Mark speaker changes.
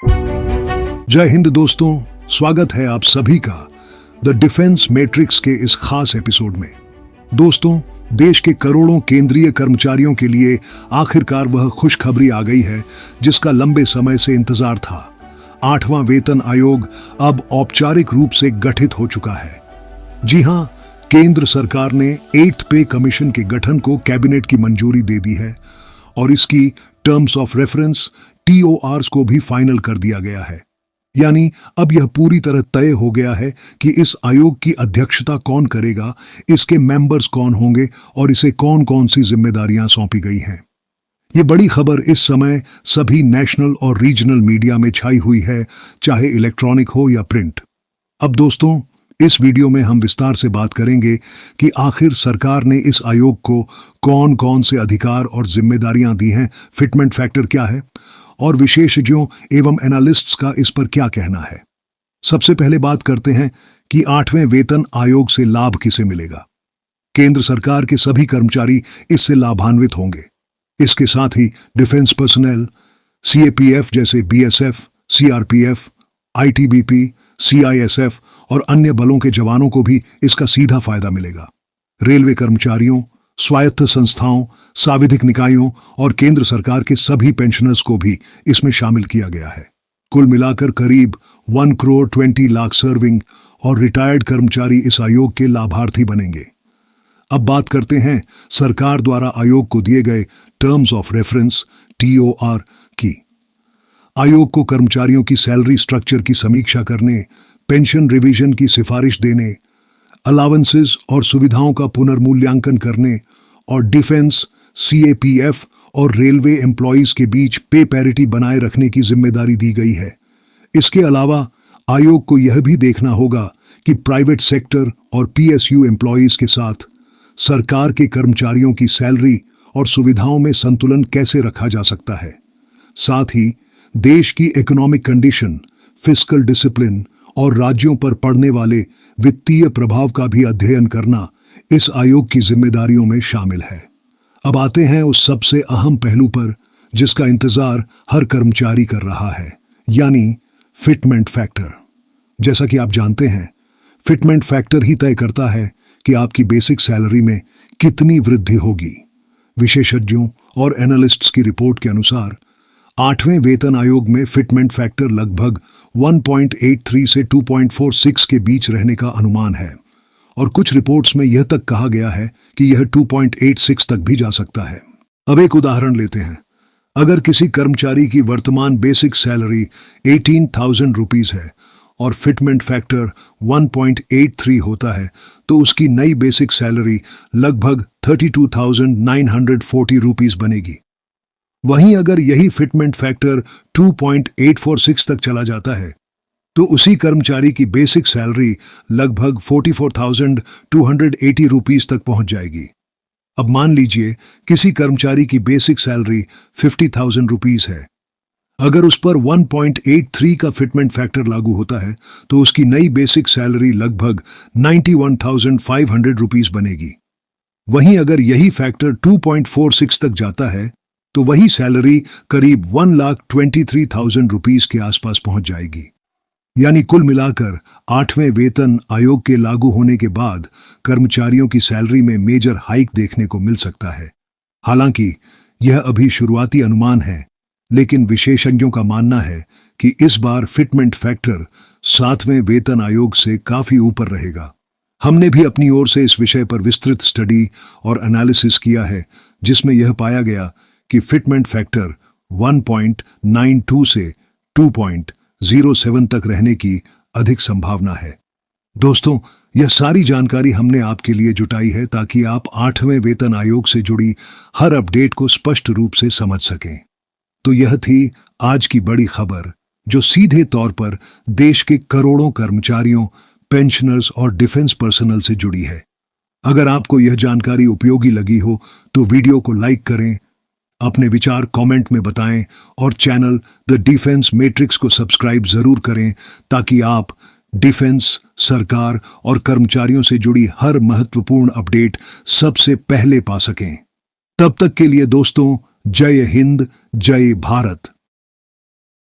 Speaker 1: जय हिंद दोस्तों, स्वागत है आप सभी का द डिफेंस मैट्रिक्स के इस खास एपिसोड में। दोस्तों, देश के करोड़ों केंद्रीय कर्मचारियों के लिए आखिरकार वह खुशखबरी आ गई है जिसका लंबे समय से इंतजार था। 8वां वेतन आयोग अब औपचारिक रूप से गठित हो चुका है। जी हां, केंद्र सरकार ने 8th पे कमीशन के गठन को कैबिनेट की मंजूरी दे दी है और इसकी टर्म्स ऑफ रेफरेंस TORs को भी फाइनल कर दिया गया है। यानी अब यह पूरी तरह तय हो गया है कि इस आयोग की अध्यक्षता कौन करेगा, इसके मेंबर्स कौन होंगे और इसे कौन कौन सी जिम्मेदारियां सौंपी गई हैं। ये बड़ी खबर इस समय सभी नेशनल और रीजनल मीडिया में छाई हुई है, चाहे इलेक्ट्रॉनिक हो या प्रिंट। अब दोस्तों, इस वीडियो में हम विस्तार से बात करेंगे कि आखिर सरकार ने इस आयोग को कौन कौन से अधिकार और जिम्मेदारियां दी हैं, फिटमेंट फैक्टर क्या है और विशेषज्ञों एवं एनालिस्ट्स का इस पर क्या कहना है। सबसे पहले बात करते हैं कि 8वें वेतन आयोग से लाभ किसे मिलेगा। केंद्र सरकार के सभी कर्मचारी इससे लाभान्वित होंगे। इसके साथ ही डिफेंस पर्सनल, CAPF जैसे BSF, CRPF, ITBP, CISF और अन्य बलों के जवानों को भी इसका सीधा फायदा मिलेगा। रेलवे कर्मचारियों, स्वायत्त संस्थाओं, सांविधिक निकायों और केंद्र सरकार के सभी पेंशनर्स को भी इसमें शामिल किया गया है। कुल मिलाकर करीब 1,20,00,000 सर्विंग और रिटायर्ड कर्मचारी इस आयोग के लाभार्थी बनेंगे। अब बात करते हैं सरकार द्वारा आयोग को दिए गए टर्म्स ऑफ रेफरेंस TOR की। आयोग को कर्मचारियों की सैलरी स्ट्रक्चर की समीक्षा करने, पेंशन रिवीजन की सिफारिश देने, अलावेंसेस और सुविधाओं का पुनर्मूल्यांकन करने और डिफेंस, CAPF और रेलवे एम्प्लॉइज के बीच पे पैरिटी बनाए रखने की जिम्मेदारी दी गई है। इसके अलावा आयोग को यह भी देखना होगा कि प्राइवेट सेक्टर और PSU एम्प्लॉइज के साथ सरकार के कर्मचारियों की सैलरी और सुविधाओं में संतुलन कैसे रखा जा सकता है। साथ ही देश की इकोनॉमिक कंडीशन, फिस्कल डिसिप्लिन और राज्यों पर पड़ने वाले वित्तीय प्रभाव का भी अध्ययन करना इस आयोग की जिम्मेदारियों में शामिल है। अब आते हैं उस सबसे अहम पहलू पर जिसका इंतजार हर कर्मचारी कर रहा है, यानी फिटमेंट फैक्टर। जैसा कि आप जानते हैं, फिटमेंट फैक्टर ही तय करता है कि आपकी बेसिक सैलरी में कितनी वृद्धि होगी। विशेषज्ञों और एनालिस्ट्स की रिपोर्ट के अनुसार 8वें वेतन आयोग में फिटमेंट फैक्टर लगभग 1.83 से 2.46 के बीच रहने का अनुमान है और कुछ रिपोर्ट्स में यह तक कहा गया है कि यह 2.86 तक भी जा सकता है। अब एक उदाहरण लेते हैं। अगर किसी कर्मचारी की वर्तमान बेसिक सैलरी 18,000 रुपीज है और फिटमेंट फैक्टर 1.83 होता है तो उसकी नई बेसिक सैलरी लगभग 32,940 रुपीज बनेगी। वहीं अगर यही फिटमेंट फैक्टर 2.846 तक चला जाता है तो उसी कर्मचारी की बेसिक सैलरी लगभग 44,280 रुपीस तक पहुंच जाएगी। अब मान लीजिए किसी कर्मचारी की बेसिक सैलरी 50,000 रुपीस है। अगर उस पर 1.83 का फिटमेंट फैक्टर लागू होता है तो उसकी नई बेसिक सैलरी लगभग 91,500 रुपीस बनेगी। वहीं अगर यही फैक्टर 2.46 तक जाता है तो वही सैलरी करीब 1,23,000 रुपीस के आसपास पहुंच जाएगी। यानी कुल मिलाकर 8वें वेतन आयोग के लागू होने के बाद कर्मचारियों की सैलरी में मेजर हाइक देखने को मिल सकता है। हालांकि यह अभी शुरुआती अनुमान है, लेकिन विशेषज्ञों का मानना है कि इस बार फिटमेंट फैक्टर 7वें वेतन आयोग से काफी ऊपर रहेगा। हमने भी अपनी ओर से इस विषय पर विस्तृत स्टडी और एनालिसिस किया है, जिसमें यह पाया गया कि फिटमेंट फैक्टर 1.92 से 2.07 तक रहने की अधिक संभावना है। दोस्तों, यह सारी जानकारी हमने आपके लिए जुटाई है ताकि आप 8वें वेतन आयोग से जुड़ी हर अपडेट को स्पष्ट रूप से समझ सकें। तो यह थी आज की बड़ी खबर जो सीधे तौर पर देश के करोड़ों कर्मचारियों, पेंशनर्स और डिफेंस पर्सनल से जुड़ी है। अगर आपको यह जानकारी उपयोगी लगी हो तो वीडियो को लाइक करें, अपने विचार कमेंट में बताएं और चैनल द डिफेंस मैट्रिक्स को सब्सक्राइब जरूर करें ताकि आप डिफेंस, सरकार और कर्मचारियों से जुड़ी हर महत्वपूर्ण अपडेट सबसे पहले पा सकें। तब तक के लिए दोस्तों, जय हिंद, जय भारत।